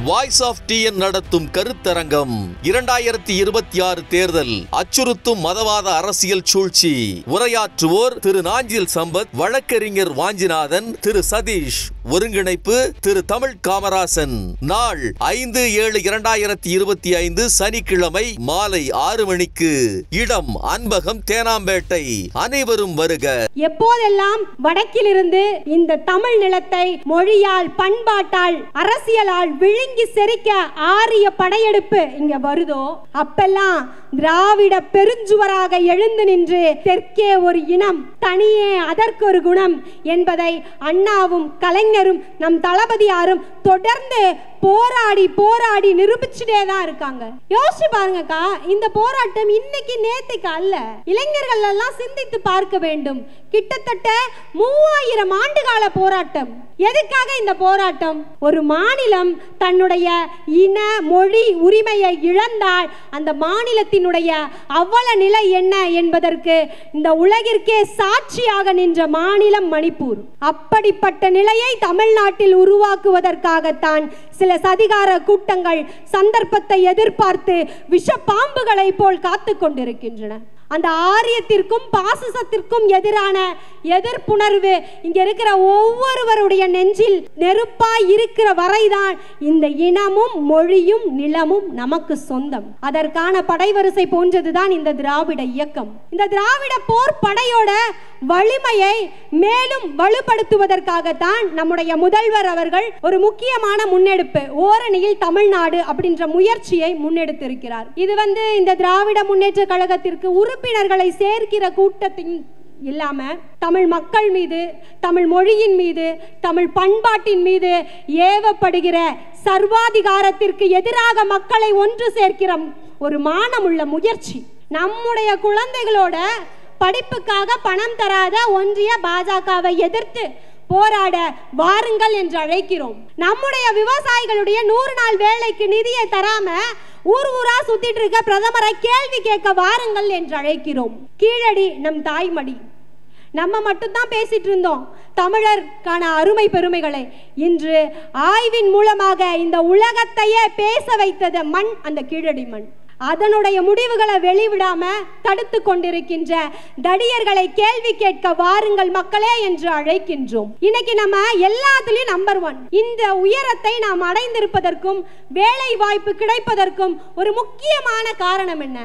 Voice of TN நடத்தும் கருத்தரங்கம் 2026 தேர்தல் அச்சுறுத்தும் மதவாத அரசியல் சூழ்ச்சி. உரையாற்றுவோர் திரு நாஞ்சில் சம்பத், வழக்கறிஞர் வாஞ்சிநாதன், திரு சதீஷ். ஒருங்கிணைப்பு திரு தமிழ் காமராசன். நாள் 5/7/2025 சனிக்கிழமை மாலை 6 மணிக்கு. இடம் அன்பகம், தேனாம்பேட்டை. அனைவரும் வருக. எப்போதெல்லாம் வடக்கிலிருந்து இந்த தமிழ் நிலத்தை மொழியால், பண்பாட்டால், அரசியலால் விழுங்கி செரிக்க ஆரிய படையெடுப்பு இங்க வருதோ அப்பெல்லாம் திராவிட பெருஞ்சுவராக எழுந்து நின்று தெற்கே ஒரு இனம், தனியே அதற்கு ஒரு குணம் என்பதை அண்ணாவும் கலைஞரும் நம் தளபதியாரும் தொடர்ந்து போராடி போராடி நிரூபிச்சுட்டே தான் இருக்காங்க. யோசிச்சு பாருங்கக்கா, இந்த போராட்டம் இன்னைக்கு நேத்துக்கு அல்ல. இளைஞர்கள் எல்லாம் சிந்தித்து பார்க்க வேண்டும். கிட்டத்தட்ட 3000 ஆண்டுகால போராட்டம். எதுக்காக இந்த போராட்டம்? ஒரு மாநிலம் தன்னுடைய இன மொழி உரிமையை இழந்தால் அந்த மாநிலத்தினுடைய அவல நிலை என்ன என்பதற்கு இந்த உலகிற்கே சாட்சியாக நின்ற மாநிலம் மணிப்பூர். அப்படிப்பட்ட நிலையை தமிழ்நாட்டில் உருவாக்குவதற்காகத்தான் சில சதிகார கூட்டங்கள் சந்தர்ப்பத்தை எதிர்பார்த்து விஷ பாம்புகளை போல் காத்து கொண்டிருக்கின்றன. அந்த ஆரியத்திற்கும் பாசிசத்திற்கும் எதிரான எதிர்ப்புணர்வு இங்க இருக்கிற ஒவ்வொருவருடைய நெஞ்சில் நெருப்பாய் இருக்கிற வரைதான் இந்த இனமும் மொழியும் நிலமும் நமக்கு சொந்தம். அதற்கான படைவரிசை போன்றதுதான் இந்த திராவிட இயக்கம். இந்த திராவிட போர் படையோட வலிமையை மேலும் வலுப்படுத்துவதற்காகத்தான் நம்முடைய முதல்வர் அவர்கள் ஒரு முக்கியமான முன்னெடுப்பு, ஓரணியில் தமிழ்நாடு அப்படின்ற முயற்சியை முன்னெடுத்திருக்கிறார். இது இந்த திராவிட முன்னேற்ற கழகத்திற்கு உறுப்பினர்களை சேர்க்கிற கூட்டத்தின் இல்லாம தமிழ் மக்கள் மீது, தமிழ் மொழியின் மீது, தமிழ் பண்பாட்டின் மீது ஏவப்படுகிற சர்வாதிகாரத்திற்கு எதிராக மக்களை ஒன்று சேர்க்கிற ஒரு மானமுள்ள முயற்சி. நம்முடைய குழந்தைகளோட படிப்புக்காக பணம் தராத ஒன்றிய பாஜகவை எதிர்த்து போராட வாருங்கள் என்று அழைக்கிறோம். நம்முடைய விவசாயிகளுடைய 100 நாள் வேலைக்கு நிதியை தராம ஊர் ஊரா சுத்திட்டு இருக்க பிரதமரை கேள்வி கேட்க வாருங்கள் என்று அழைக்கிறோம். கீழடி நம் தாய்மடி. நம்ம மட்டும்தான் பேசிட்டு இருந்தோம் தமிழருக்கான அருமை பெருமைகளை. இன்று ஆய்வின் மூலமாக இந்த உலகத்தையே பேச வைத்தது மண், அந்த கீழடி மண். அதனுடைய முடிவுகளை வெளிவிடாம தடுத்து கொண்டிருக்கின்ற தடியர்களை கேள்வி கேட்க வாருங்கள் மக்களே என்று அழைக்கின்றோம். இன்னைக்கு நம்ம எல்லாத்துலயும் நம்பர் 1. இந்த உயரத்தை நாம் அடைந்திருப்பதற்கும் வேலை வாய்ப்பு கிடைப்பதற்கும் ஒரு முக்கியமான காரணம் என்ன?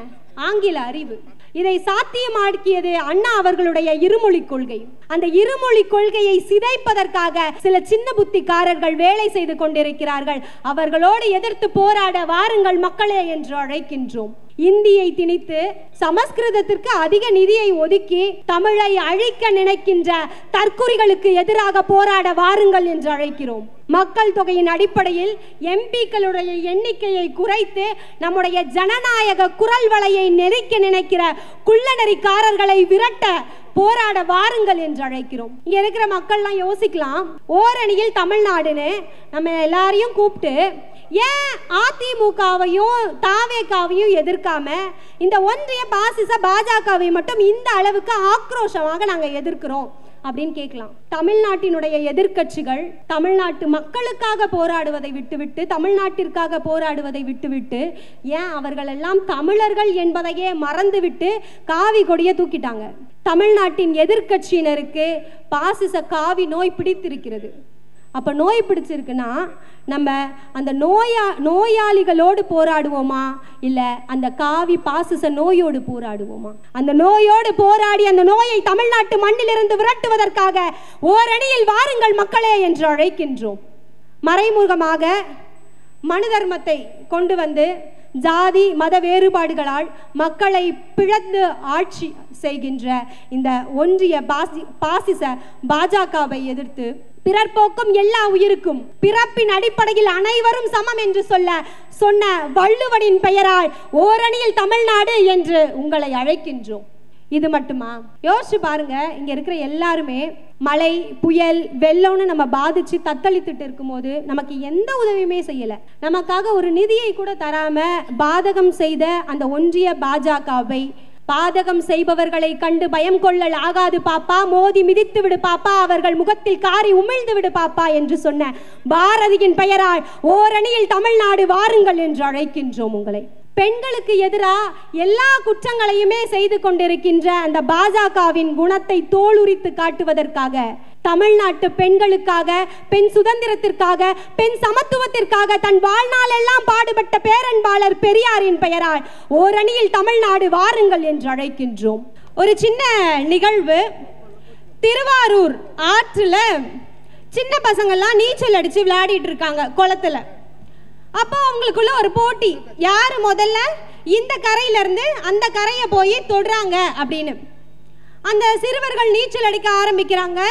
ஆங்கில அறிவு. இதை சாத்தியமாக்கியது அண்ணா அவர்களுடைய இருமொழி கொள்கை. அந்த இருமொழி கொள்கையை சிதைப்பதற்காக சில சின்ன புத்திக்காரர்கள் வேலை செய்து கொண்டிருக்கிறார்கள். அவர்களோடு எதிர்த்து போராட வாருங்கள் மக்களே என்று அழைக்கின்றோம். இந்தியை திணித்து சமஸ்கிருதத்திற்கு அதிக நிதியை ஒதுக்கி தமிழை அழிக்க நினைக்கின்ற தற்குறிகளுக்கு எதிராக போராட வாருங்கள் என்று அழைக்கிறோம். மக்கள் தொகையின் அடிப்படையில் எம்பிக்களுடைய எண்ணிக்கையை குறைத்து நம்முடைய ஜனநாயக குரல் வலையை நெருக்க நினைக்கிற குள்ளநெறிக்காரர்களை விரட்ட போராட வாருங்கள் என்று அழைக்கிறோம். இங்க இருக்கிற மக்கள்லாம் யோசிக்கலாம், ஓரணியில் தமிழ்நாடுன்னு நம்ம எல்லாரையும் கூப்பிட்டு ஏன் அதிமுகவையும் தாவேகாவையும் எதிர்க்காம இந்த ஒன்றிய பாசிச பாஜகவை மட்டும் இந்த அளவுக்கு ஆக்ரோஷமாக நாங்க எதிர்க்கிறோம் அப்படின்னு கேட்கலாம். தமிழ்நாட்டினுடைய எதிர்க்கட்சிகள் தமிழ்நாட்டு மக்களுக்காக போராடுவதை விட்டுவிட்டு, தமிழ்நாட்டிற்காக போராடுவதை விட்டுவிட்டு, ஏன் அவர்கள் எல்லாம் தமிழர்கள் என்பதையே மறந்துவிட்டு காவி கொடியை தூக்கிட்டாங்க. தமிழ்நாட்டின் எதிர்க்கட்சியினருக்கு பாசிச காவி நோய் பிடித்திருக்கிறது. அப்ப நோய் பிடிச்சிருக்குன்னா நம்ம அந்த நோயாளிகளோடு போராடுவோமா, இல்ல அந்த காவி பாசிச நோயோடு போராடுவோமா? அந்த நோயோடு போராடி அந்த நோயை தமிழ்நாட்டு மண்ணிலிருந்து விரட்டுவதற்காக ஓரணியில் வாருங்கள் மக்களே என்று அழைக்கின்றோம். மறைமுகமாக மனு தர்மத்தை கொண்டு வந்து ஜாதி மத வேறுபாடுகளால் மக்களை பிளந்து ஆட்சி செய்கின்ற இந்த ஒன்றிய பாசிச பாஜகவை எதிர்த்து பிறர் போக்கும் எல்லா உயிருக்கும் பிறப்பின் அடிப்படையில் அனைவரும் சமம் என்று சொன்ன வள்ளுவனின் பெயரால் ஓரணியில் தமிழ்நாடு என்று உங்களை அழைக்கின்றோம். இது மட்டுமா? யோசிச்சு பாருங்க, இங்க இருக்கிற எல்லாருமே மழை புயல் வெள்ளம்னு நம்ம பாதிச்சு தத்தளித்துட்டு இருக்கும்போது நமக்கு எந்த உதவியுமே செய்யல. நமக்காக ஒரு நிதியை கூட தராம பாதகம் செய்த அந்த ஒன்றிய பாஜகவை பாதகம் செய்பவர்களை கண்டு பயம் கொள்ளல் ஆகாது பாப்பா, மோதி மிதித்து விடு பாப்பா, அவர்கள் முகத்தில் காரி உமிழ்ந்து விடு பாப்பா என்று சொன்ன பாரதியின் பெயரால் ஓரணியில் தமிழ்நாடு வாருங்கள் என்று அழைக்கின்றோம் உங்களை. பெண்களுக்கு எதிராக எல்லா குற்றங்களையுமே செய்து கொண்டிருக்கின்ற அந்த பாஜகவின் குணத்தை தோலுரித்து காட்டுவதற்காக, தமிழ்நாட்டு பெண்களுக்காக, பெண் சுதந்திரத்திற்காக, பெண் சமத்துவத்திற்காக தன் வாழ்நாள் எல்லாம் பாடுபட்ட பேரன்பாளர் பெரியாரின் பெயரால் ஓரணியில் தமிழ்நாடு வாருங்கள் என்று அழைக்கின்றோம். ஒரு சின்ன நிகழ்வு. திருவாரூர் ஆற்றுல சின்ன பசங்கள்லாம் நீச்சல் அடிச்சு விளையாடிட்டு இருக்காங்க குளத்துல. அப்போ அவங்களுக்குள்ள ஒரு போட்டி, யாரு முதல்ல இந்த கரையில இருந்து அந்த கரையை போய் தொடுறாங்க அப்படின்னு. அந்த சிறுவர்கள் நீச்சல் அடிக்க ஆரம்பிக்கிறாங்க.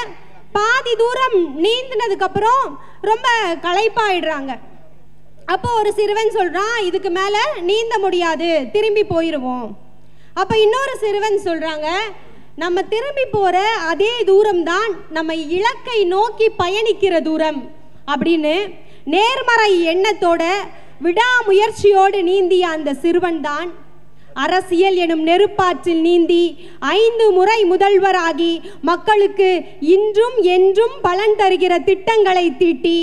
பாதி தூரம் நீந்தினதுக்கு அப்புறம் ரொம்ப களைப்பாயிடுறாங்க. அப்போ ஒரு சிறுவன் சொல்றான், இதுக்கு மேல நீந்த முடியாது, திரும்பி போயிடுவோம். அப்ப இன்னொரு சிறுவன் சொல்றாங்க, நம்ம திரும்பி போற அதே தூரம் தான் நம்ம இலக்கை நோக்கி பயணிக்கிற தூரம் அப்படின்னு நேர்மறை எண்ணத்தோட விடாமுயற்சியோடு நீந்திய அந்த சிறுவன் தான் அரசியல் எனும் நெருப்பாற்றில் நீந்தி 5 முறை முதல்வராகி மக்களுக்கு இன்றும் என்றும் பலன் தருகிற திட்டங்களை தீட்டி,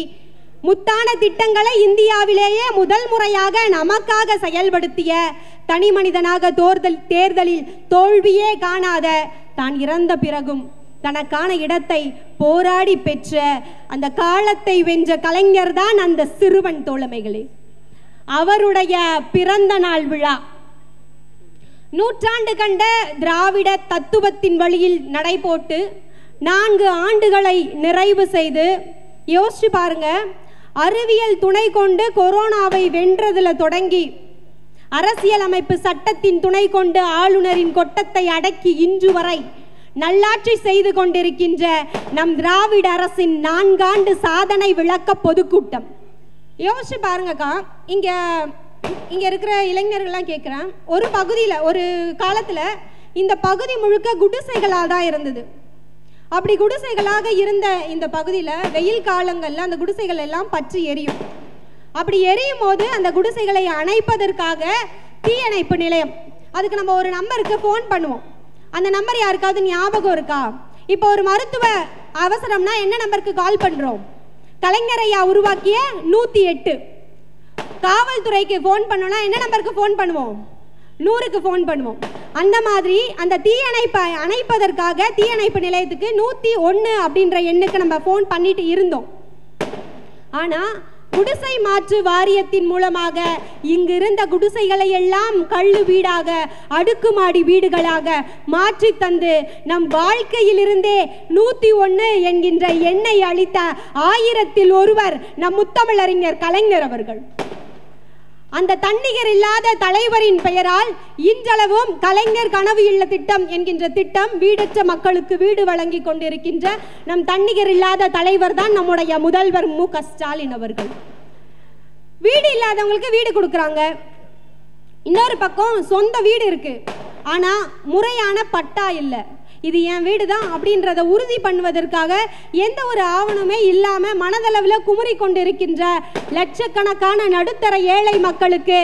முத்தான திட்டங்களை இந்தியாவிலேயே முதல் முறையாக நமக்காக செயல்படுத்திய, தனி மனிதனாக தேர்தலில் தோல்வியே காணாத, தான் இறந்த பிறகும் தனக்கான இடத்தை போராடி பெற்ற அந்த காலத்தை வென்ற கலைஞர் தான் அந்த சிறுவன் தோழமைகளே. அவருடைய பிறந்த நாள் விழா நூற்றாண்டு கண்ட திராவிட தத்துவத்தின் வழியில் நடைபோட்டு 4 ஆண்டுகளை நிறைவு செய்து, யோசிச்சு பாருங்க, அறிவியல் துணை கொண்டு கொரோனாவை வென்றதுல தொடங்கி, அரசியலமைப்பு சட்டத்தின் துணை கொண்டு ஆளுநரின் கொட்டத்தை அடக்கி இன்று வரை நல்லாட்சி செய்து கொண்டிருக்கின்ற நம் திராவிட அரசின் 4 ஆண்டு சாதனை விளக்க பொதுக்கூட்டம். யோசிச்சு பாருங்கக்கா, இங்க இருக்கிற இளைஞர்கள்லாம் கேட்குறேன், ஒரு பகுதியில் ஒரு காலத்தில் இந்த பகுதி முழுக்க குடிசைகளாக தான் இருந்தது. அப்படி குடிசைகளாக இருந்த இந்த பகுதியில் வெயில் காலங்களில் அந்த குடிசைகள் எல்லாம் பற்றி எரியும். அப்படி எரியும் போது அந்த குடிசைகளை அணைப்பதற்காக தீயணைப்பு நிலையம், அதுக்கு நம்ம ஒரு நம்பருக்கு ஃபோன் பண்ணுவோம். அந்த நம்பர் யாருக்காவது ஞாபகம் இருக்கா? இப்போ ஒரு மருத்துவ அவசரம்னா என்ன நம்பருக்கு கால் பண்ணுறோம்? கலைஞர் ஐயா உருவாக்கிய 108. காவல்துறைக்கு ஃபோன் பண்ணோம்னா என்ன நம்பருக்கு ஃபோன் பண்ணுவோம்? 100க்கு ஃபோன் பண்ணுவோம். அந்த மாதிரி அந்த தீயணைப்பை அணைப்பதற்காக தீயணைப்பு நிலையத்துக்கு 101 அப்படின்ற எண்ணுக்கு நம்ம ஃபோன் பண்ணிட்டு இருந்தோம். ஆனால் குடிசை மாற்று வாரியத்தின் மூலமாக இங்கிருந்த குடிசைகளை எல்லாம் கள்ளு வீடாக, அடுக்குமாடி வீடுகளாக மாற்றி தந்து நம் வாழ்க்கையிலிருந்தே 101 என்கின்ற எண்ணை அளித்த 1000ல் ஒருவர் நம் முத்தமிழறிஞர் கலைஞர் அவர்கள். அந்த தன்னிகர் இல்லாத தலைவரின் பெயரால் இன்றளவும் கலைஞர் கனவு இல்ல திட்டம் என்கின்ற திட்டம் வீடற்ற மக்களுக்கு வீடு வழங்கி கொண்டிருக்கின்ற நம் தன்னிகர் இல்லாத தலைவர் தான் நம்முடைய முதல்வர் மு.க. ஸ்டாலின் அவர்கள். வீடு இல்லாதவங்களுக்கு வீடு கொடுக்குறாங்க. இன்னொரு பக்கம் சொந்த வீடு இருக்கு, ஆனா முறையான பட்டா இல்லை. இது என் வீடு தான் அப்படின்றத உறுதி பண்ணுவதற்காக எந்த ஒரு ஆவணமே இல்லாம மனதளவில் குமுறி கொண்டிருக்கின்ற லட்சக்கணக்கான நடுத்தர ஏழை மக்களுக்கு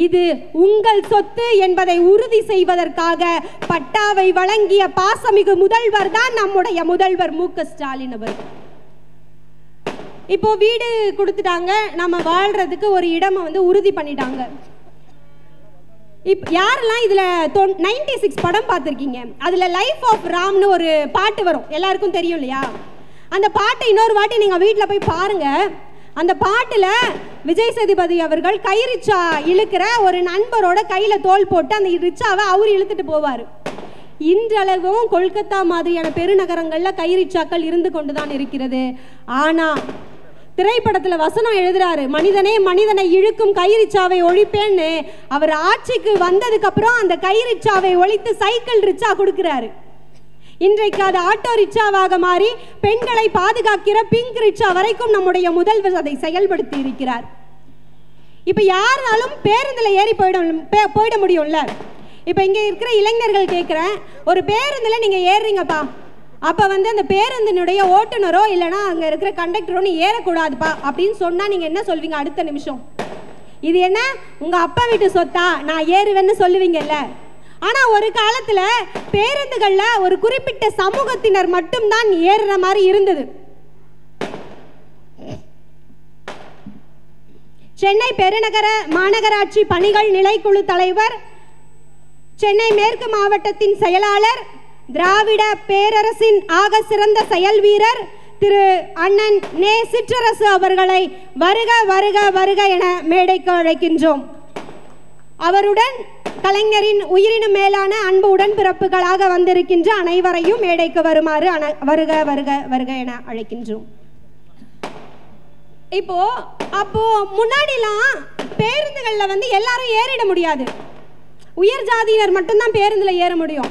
இது உங்கள் சொத்து என்பதை உறுதி செய்வதற்காக பட்டாவை வழங்கிய பாசமிகு முதல்வர் தான் நம்முடைய முதல்வர் மு.க. ஸ்டாலின் அவர். இப்போ வீடு கொடுத்துட்டாங்க, நம்ம வாழ்றதுக்கு ஒரு இடம் உறுதி பண்ணிட்டாங்க. யாரெல்லாம் இதில் 96 படம் பார்த்துருக்கீங்க? அதில் லைஃப் ஆஃப் ராம்னு ஒரு பாட்டு வரும், எல்லாருக்கும் தெரியும் இல்லையா? அந்த பாட்டை இன்னொரு வாட்டி நீங்கள் வீட்டில் போய் பாருங்கள். அந்த பாட்டில் விஜய் சேதுபதி அவர்கள் கை ரிச்சா இழுக்கிற ஒரு நண்பரோட கையில் தோல் போட்டு அந்த ரிச்சாவை அவர் இழுத்துட்டு போவார். இன்றளவும் கொல்கத்தா மாதிரியான பெருநகரங்களில் கை ரிச்சாக்கள் இருந்து கொண்டு தான் இருக்கிறது. ஆனால் திரைப்படத்தில் வசனம் எழுதுறாரு, மனிதனே மனிதனை இழுக்கும் கைரிச்சாவை ஒழிப்பேன்னு. அவர் ஆட்சிக்கு வந்ததுக்கு அப்புறம் அந்த கைரிச்சாவை ஒழித்து சைக்கிள் ரிச்சா கொடுக்கிறாரு. இன்றைக்கு அது ஆட்டோ ரிச்சாவாக மாறி பெண்களை பாதுகாக்கிற பிங்க் ரிச்சா வரைக்கும் நம்முடைய முதல்வர் அதை செயல்படுத்தி இருக்கிறார். இப்ப யாருனாலும் பேருந்துல ஏறி போயிட முடியும்ல. இப்ப இங்க இருக்கிற இளைஞர்கள் கேட்கிறேன், ஒரு பேருந்துல நீங்க ஏறுறீங்கப்பா, அப்போ அந்த பேருந்தினுடைய ஓட்டுநரோ இல்லைனா அங்கே இருக்கிற கண்டக்டரோ நீ ஏறக்கூடாதுப்பா அப்படின்னு சொன்னால் நீங்கள் என்ன சொல்வீங்க? அடுத்த நிமிஷம் இது என்ன உங்கள் அப்பா வீட்டு சொத்தா, நான் ஏறுவேன்னு சொல்லுவீங்கல்ல. ஆனால் ஒரு காலத்தில் பேருந்துகளில் ஒரு குறிப்பிட்ட சமூகத்தினர் மட்டும்தான் ஏறுற மாதிரி இருந்தது. சென்னை பெருநகர மாநகராட்சி பணிகள் நிலைக்குழு தலைவர், சென்னை மேற்கு மாவட்டத்தின் செயலாளர், திராவிட பேரரசின் ஆக சிறந்த செயல் வீரர் திரு அண்ணன் நே சிற்றரசு அவர்களை வருக வருக வருக என மேடைக்கு அழைக்கின்றோம். அவருடன் கலைஞரின் உயிரினும் மேலான அன்பு உடன்பிறப்புகளாக வந்திருக்கின்ற அனைவரையும் மேடைக்கு வருமாறு வருக வருக வருக என அழைக்கின்றோம். அப்போ முன்னாடிலாம் பேருந்துகளில் வந்து எல்லாரும் ஏறிட முடியாது, உயர் ஜாதியினர் மட்டும்தான் பேருந்தில் ஏற முடியும்.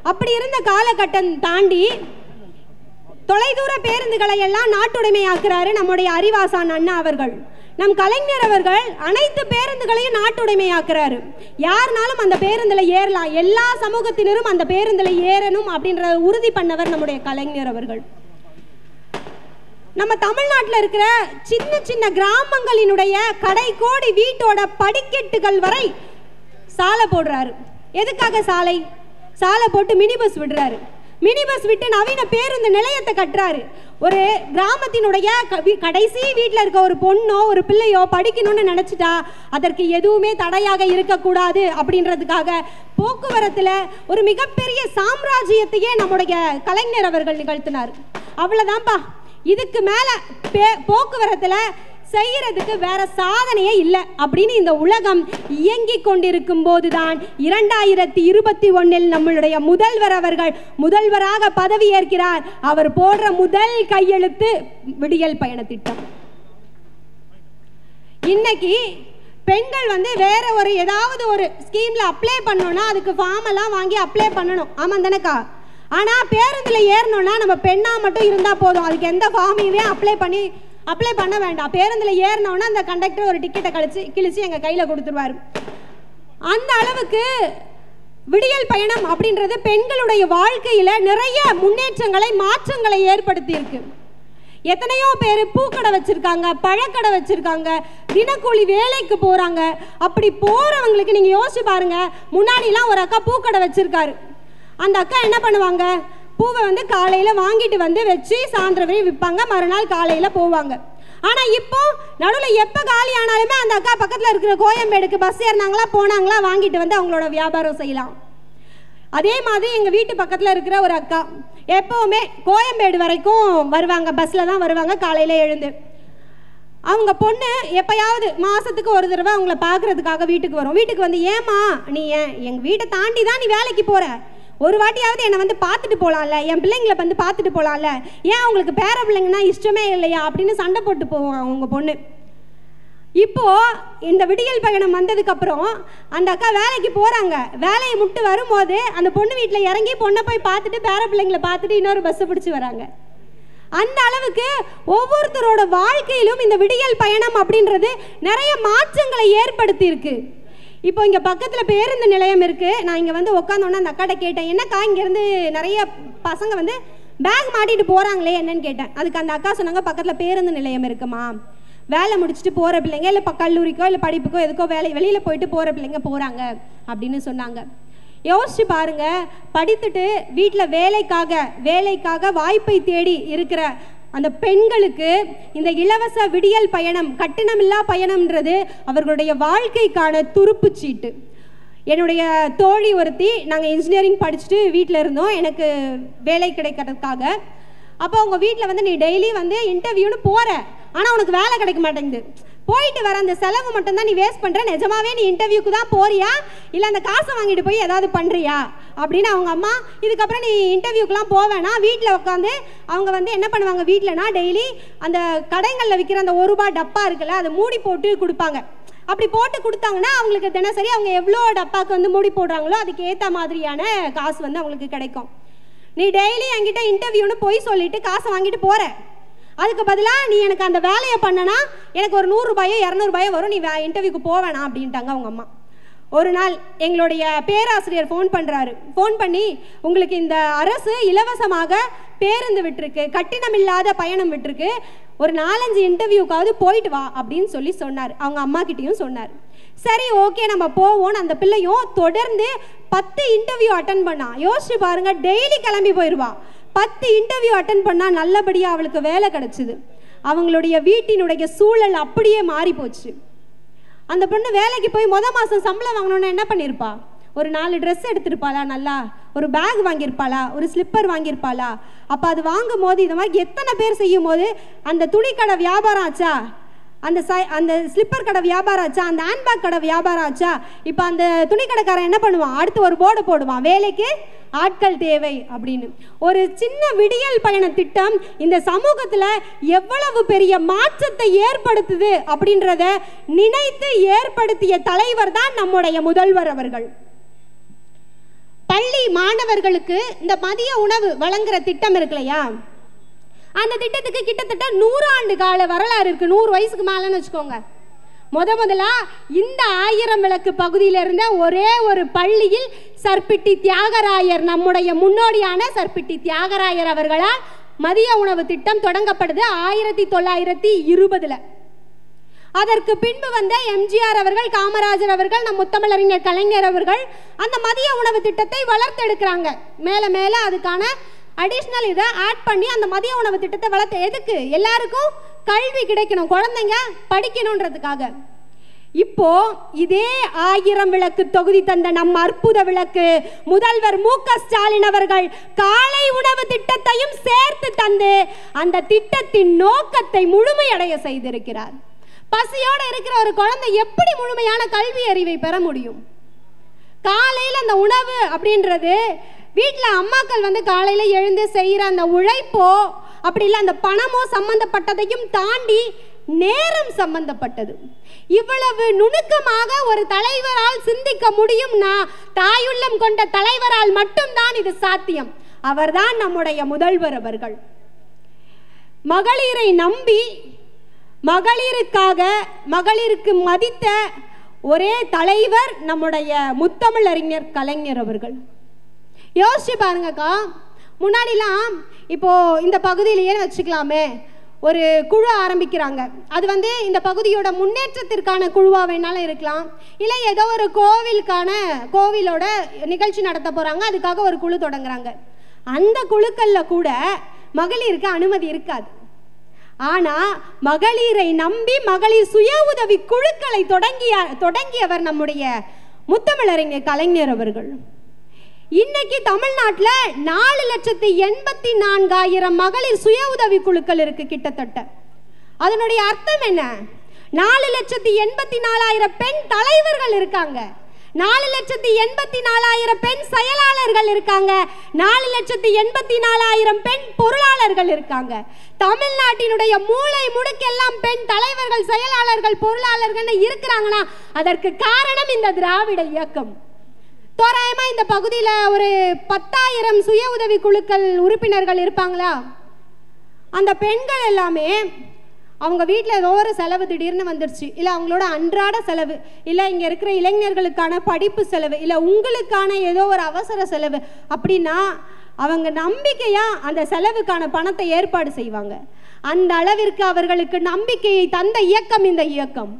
அப்படி இருந்த காலகட்டம் தாண்டி தொலைதூர பேருந்துகளை எல்லாம் நாட்டுடைமையாக்குறாரு நம்முடைய அறிவாசான் அண்ணா அவர்கள். நம் கலைஞர் அவர்கள் அனைத்து பேருந்துகளையும் நாட்டுடைமையாக்குறாரு. யாருனாலும் அந்த பேருந்தில் ஏறலாம், எல்லா சமூகத்தினரும் அந்த பேருந்தில் ஏறணும் அப்படின்ற உறுதி பண்ணவர் நம்முடைய கலைஞர் அவர்கள். நம்ம தமிழ்நாட்டில் இருக்கிற சின்ன சின்ன கிராமங்களினுடைய கடைக்கோடி வீட்டோட படிக்கட்டுகள் வரை சாலை போடுறாரு. எதுக்காக சாலை போட்டு மினி பஸ் விடுறாரு. மினி பஸ் விட்டு நவீன பேருந்து நிலையத்தை கட்டுறாரு. ஒரு கிராமத்தினுடைய கடைசி வீட்டில் இருக்க ஒரு பொண்ணோ ஒரு பிள்ளையோ படிக்கணும்னு நினச்சிட்டா அதற்கு எதுவுமே தடையாக இருக்கக்கூடாது அப்படின்றதுக்காக போக்குவரத்தில் ஒரு மிகப்பெரிய சாம்ராஜ்யத்தையே நம்முடைய கலைஞர் அவர்கள் நிகழ்த்தினார். அவ்வளோதான்ப்பா, இதுக்கு மேலே போக்குவரத்தில் செய்யறதுக்கு வேற சாதனையே இல்லை அப்படின்னு இந்த உலகம் இயங்கிக் கொண்டிருக்கும் போதுதான் 2021 நம்மளுடைய முதல்வர் அவர்கள் முதல்வராக பதவி ஏற்கிறார். அவர் போடுற முதல் கையெழுத்து விடியல் பயண திட்டம். இன்னைக்கு பெண்கள் வந்து வேற ஒரு ஏதாவது ஒரு ஸ்கீம்ல அப்ளை பண்ணோம்னா அதுக்கு ஃபார்ம் எல்லாம் வாங்கி அப்ளை பண்ணணும். ஆமா தானேக்கா? ஆனால் பேருந்தில் ஏறணும்னா நம்ம பெண்ணாக மட்டும் இருந்தால் போதும், அதுக்கு எந்த ஃபார்மையுமே அப்ளை பண்ண வேண்டாம். பேருந்தில் ஏறினோன்னா அந்த கண்டக்டர் ஒரு டிக்கெட்டை கிழிச்சு எங்கள் கையில் கொடுத்துருவார். அந்த அளவுக்கு விடியல் பயணம் அப்படின்றது பெண்களுடைய வாழ்க்கையில் நிறைய முன்னேற்றங்களை மாற்றங்களை ஏற்படுத்தியிருக்கு. எத்தனையோ பேர் பூக்கடை வச்சுருக்காங்க, பழக்கடை வச்சுருக்காங்க, தினக்கூலி வேலைக்கு போகிறாங்க. அப்படி போகிறவங்களுக்கு நீங்கள் யோசிச்சு பாருங்கள். முன்னாடிலாம் ஒரு அக்கா பூக்கடை வச்சுருக்காரு. அந்த அக்கா என்ன பண்ணுவாங்க, பூவை வந்து காலையில் வாங்கிட்டு வந்து வச்சு சாயந்தரம் வரையும் விற்பாங்க, மறுநாள் காலையில் போவாங்க. ஆனால் இப்போ நடுவில் எப்போ காலி ஆனாலுமே அந்த அக்கா பக்கத்தில் இருக்கிற கோயம்பேடுக்கு பஸ் ஏறினாங்களா போனாங்களா வாங்கிட்டு வந்து அவங்களோட வியாபாரம் செய்யலாம். அதே மாதிரி எங்கள் வீட்டு பக்கத்தில் இருக்கிற ஒரு அக்கா எப்போவுமே கோயம்பேடு வரைக்கும் வருவாங்க, பஸ்ஸில் தான் வருவாங்க காலையில் எழுந்து. அவங்க பொண்ணு எப்போயாவது மாதத்துக்கு ஒரு தடவை அவங்கள பார்க்குறதுக்காக வீட்டுக்கு வரும். வீட்டுக்கு வந்து, ஏம்மா நீ எங்கள் வீட்டை தாண்டி தான் நீ வேலைக்கு போகிற, ஒரு வாட்டியாவது என்னை வந்து பார்த்துட்டு போகலாம்ல, என் பிள்ளைங்களை வந்து பார்த்துட்டு போகலாம்ல, ஏன் அவங்களுக்கு பேர பிள்ளைங்கன்னா இஷ்டமே இல்லையா அப்படின்னு சண்டை போட்டு போவோம் அவங்க பொண்ணு. இப்போது இந்த விடியல் பயணம் வந்ததுக்கப்புறம் அந்த அக்கா வேலைக்கு போகிறாங்க. வேலையை முட்டு வரும்போது அந்த பொண்ணு வீட்டில் இறங்கி பொண்ணை போய் பார்த்துட்டு பேர பிள்ளைங்களை பார்த்துட்டு இன்னொரு பஸ்ஸை பிடிச்சி வராங்க. அந்த அளவுக்கு ஒவ்வொருத்தரோட வாழ்க்கையிலும் இந்த விடியல் பயணம் அப்படின்றது நிறைய மாற்றங்களை ஏற்படுத்தி இருக்கு. இப்போ இங்கே பக்கத்தில் பேருந்து நிலையம் இருக்குது. நான் இங்கே வந்து உட்காந்தோன்னே அந்த அக்காட்ட கேட்டேன், என்னக்கா இங்கேருந்து நிறைய பசங்க வந்து பேக் மாட்டிட்டு போகிறாங்களே என்னன்னு கேட்டேன். அதுக்கு அந்த அக்கா சொன்னாங்க, பக்கத்தில் பேருந்து நிலையம் இருக்குமா, வேலை முடிச்சுட்டு போகிற பிள்ளைங்க இல்லை கல்லூரிக்கோ இல்லை படிப்புக்கோ எதுக்கோ வெளியில் போயிட்டு போகிற பிள்ளைங்க போகிறாங்க அப்படின்னு சொன்னாங்க. யோசிச்சு பாருங்க, படித்துட்டு வீட்டில் வேலைக்காக வாய்ப்பை தேடி இருக்கிற அந்த பெண்களுக்கு இந்த இலவச விடியல் பயணம், கட்டணமில்லா பயணம்ன்றது அவர்களுடைய வாழ்க்கைக்கான துருப்பு சீட்டு. என்னுடைய தோழி ஒருத்தி, நாங்கள் இன்ஜினியரிங் படிச்சுட்டு வீட்டில் இருந்தோம், எனக்கு வேலை கிடைக்கிறதுக்காக. அப்போ அவங்க வீட்டில் வந்து, நீ டெய்லி வந்து இன்டர்வியூன்னு போகிற, ஆனால் உனக்கு வேலை கிடைக்க மாட்டேங்குது, போயிட்டு வர அந்த செலவு மட்டும்தான் நீ வேஸ்ட் பண்ணுற, நிஜமாவே நீ இன்டர்வியூக்கு தான் போறியா இல்லை அந்த காசை வாங்கிட்டு போய் ஏதாவது பண்ணுறியா அப்படின்னு அவங்க அம்மா, இதுக்கப்புறம் நீ இன்டர்வியூக்கெலாம் போவேனா, வீட்டில் உட்காந்து அவங்க வந்து என்ன பண்ணுவாங்க, வீட்டிலனா டெய்லி அந்த கடைகளில் விற்கிற அந்த ₹1 டப்பா இருக்குல்ல, அதை மூடி போட்டு கொடுப்பாங்க. அப்படி போட்டு கொடுத்தாங்கன்னா அவங்களுக்கு தினசரி அவங்க எவ்வளோ டப்பாவுக்கு வந்து மூடி போடுறாங்களோ அதுக்கு ஏற்ற மாதிரியான காசு வந்து அவங்களுக்கு கிடைக்கும். நீ டெய்லி என்கிட்ட இன்டர்வியூன்னு போய் சொல்லிட்டு காசை வாங்கிட்டு போகிற, அதுக்கு பதிலாக நீ எனக்கு அந்த வேலையை பண்ணனா எனக்கு ஒரு ₹100 ₹200 வரும், நீ இன்டர்வியூக்கு போவேணா அப்படின்ட்டாங்க அவங்க அம்மா. ஒரு நாள் எங்களுடைய பேராசிரியர் ஃபோன் பண்ணுறாரு. ஃபோன் பண்ணி, உங்களுக்கு இந்த அரசு இலவசமாக பேருந்து விட்டுருக்கு, கட்டணமில்லாத பயணம் விட்டுருக்கு, ஒரு 4-5 இன்டர்வியூக்காவது போயிட்டு வா அப்படின்னு சொன்னார். அவங்க அம்மா கிட்டேயும் சொன்னார். சரி, ஓகே, நம்ம போவோம். அந்த பிள்ளையும் தொடர்ந்து 10 இன்டர்வியூ அட்டன் பண்ணா. யோசிச்சு பாருங்க, டெய்லி கிளம்பி போயிடுவா. 10 இன்டர்வியூ அட்டன் பண்ணா நல்லபடியாக அவளுக்கு வேலை கிடச்சிது. அவங்களுடைய வீட்டினுடைய சூழல் அப்படியே மாறி போச்சு. அந்த பொண்ணு வேலைக்கு போய் மாதம் சம்பளம் வாங்கணும்னா என்ன பண்ணியிருப்பா? ஒரு 4 ட்ரெஸ் எடுத்திருப்பாளா, நல்லா ஒரு பேக் வாங்கியிருப்பாளா, ஒரு ஸ்லிப்பர் வாங்கியிருப்பாளா? அப்போ அது வாங்கும் போது இந்த மாதிரி எத்தனை பேர் செய்யும் போது அந்த துணிக்கடை வியாபாரம் ஆச்சா, அந்த ஸ்லிப்பர் கடை வியாபாரம் ஆச்சா, அந்த ஹேண்ட்பேக் கடை வியாபாரம் ஆச்சா? இப்போ அந்த துணிக்கடைக்காரன் என்ன பண்ணுவான்? அடுத்து ஒரு போர்டு போடுவான், வேலைக்கு ஆட்கள் தேவை அப்படின்னு. ஒரு சின்ன விடியல் பயண திட்டம் இந்த சமூகத்தில் எவ்வளவு பெரிய மாற்றத்தை ஏற்படுத்துது அப்படின்றத நினைத்து ஏற்படுத்திய தலைவர் தான் நம்முடைய முதல்வர் அவர்கள். பள்ளி மாணவர்களுக்கு இந்த மதிய உணவு வழங்குற திட்டம் இருக்கு இல்லையா, அந்த திட்டத்துக்கு கிட்டத்தட்ட 100 ஆண்டு கால வரலாறு இருக்கு. 100 வயசுக்கு மேலன்னு வச்சுக்கோங்க. முதலா இந்த 1000 விளக்கு பகுதியில் இருந்த ஒரே ஒரு பள்ளியில் சர்பிட்டி தியாகராயர், நம்முடைய முன்னோடியான சர்பிட்டி தியாகராயர் அவர்களால் மதிய உணவு திட்டம் தொடங்கப்படுது 1920. அதற்கு பின்பு வந்த எம்ஜிஆர் அவர்கள், காமராஜர் அவர்கள், நம் முத்தமிழறிஞர் கலைஞர் அவர்கள் அந்த மதிய உணவு திட்டத்தை வளர்த்தெடுக்கிறாங்க. மேலே மேலே அதுக்கான அடிஷ்னல் இதை ஆட் பண்ணி அந்த மதிய உணவு திட்டத்தை வளர்த்து, எதுக்கு? எல்லாருக்கும் கல்வி கிடைக்கணும், குழந்தைங்க படிக்கணுன்றதுக்காக. இப்போ இதே 1000 விளக்கு தொகுதி தந்த நம் அற்புத விளக்கு முதல்வர் மு.க. ஸ்டாலின் அவர்கள் காலை உணவு திட்டத்தையும் சேர்த்து தந்து அந்த திட்டத்தின் நோக்கத்தை முழுமையடைய செய்திருக்கிறார். பசியோட இருக்கிற ஒரு குழந்தை எப்படி முழுமையான கல்வி அறிவை பெற முடியும்? காலையில் அந்த உணவு அப்படின்றது வீட்டில் அம்மாக்கள் வந்து காலையில் எழுந்து செய்கிற அந்த உழைப்போ அப்படி இல்லை அந்த பணமோ சம்பந்தப்பட்டதையும் தாண்டி நேரம் சம்பந்தப்பட்டது. இவ்வளவு நுணுக்கமாக ஒரு தலைவரால் சிந்திக்க முடியும்னா தாயுள்ளம் கொண்ட தலைவரால் மட்டும்தான் இது சாத்தியம். அவர்தான் நம்முடைய முதல்வர் அவர்கள். மகளிரை நம்பி மகளிருக்காக மகளிருக்கு மதித்த ஒரே தலைவர் நம்முடைய முத்தமிழறிஞர் கலைஞர் அவர்கள். யோசிச்சு பாருங்கக்கா, முன்னாடிலாம் இப்போ இந்த பகுதியிலேயே வச்சுக்கலாமே, ஒரு குழு ஆரம்பிக்கிறாங்க. அது வந்து இந்த பகுதியோட முன்னேற்றத்திற்கான குழுவாக வேணாலும் இருக்கலாம், இல்லை ஏதோ ஒரு கோவிலோட நிகழ்ச்சி நடத்த போகிறாங்க, அதுக்காக ஒரு குழு தொடங்குறாங்க. அந்த குழுக்களில் கூட மகளிருக்கு அனுமதி இருக்காது. ஆனால் மகளிரை நம்பி மகளிர் சுய உதவி குழுக்களை தொடங்கியவர் நம்முடைய முத்தமிழறிஞர் கலைஞர் அவர்கள். இன்னைக்கு தமிழ்நாட்டில் 4,84,000 மகளிர் சுய உதவி குழுக்கள் இருக்கு கிட்டத்தட்ட. அதனுடைய அர்த்தம் என்ன? 4,84,000 பெண் தலைவர்கள் இருக்காங்க, 4,84,000 பெண் செயலாளர்கள் இருக்காங்க, 4,84,000 பெண் பொருளாளர்கள் இருக்காங்க. தமிழ்நாட்டினுடைய மூளை முடுக்கெல்லாம் பெண் தலைவர்கள், செயலாளர்கள், பொருளாளர்கள் இருக்கிறாங்கன்னா அதற்கு காரணம் இந்த திராவிட இயக்கம். தோராயமா இந்த பகுதியில் ஒரு 10,000 சுய உதவி குழுக்கள் உறுப்பினர்கள் இருப்பாங்களா? அந்த பெண்கள் எல்லாமே அவங்க வீட்டில் ஏதோ ஒரு செலவு திடீர்னு வந்துருச்சு, இல்லை அவங்களோட அன்றாட செலவு, இல்லை இங்கே இருக்கிற இளைஞர்களுக்கான படிப்பு செலவு, இல்லை உங்களுக்கான ஏதோ ஒரு அவசர செலவு அப்படின்னா அவங்க நம்பிக்கையாக அந்த செலவுக்கான பணத்தை ஏற்பாடு செய்வாங்க. அந்த அளவிற்கு அவர்களுக்கு நம்பிக்கையை தந்த இயக்கம் இந்த இயக்கம்.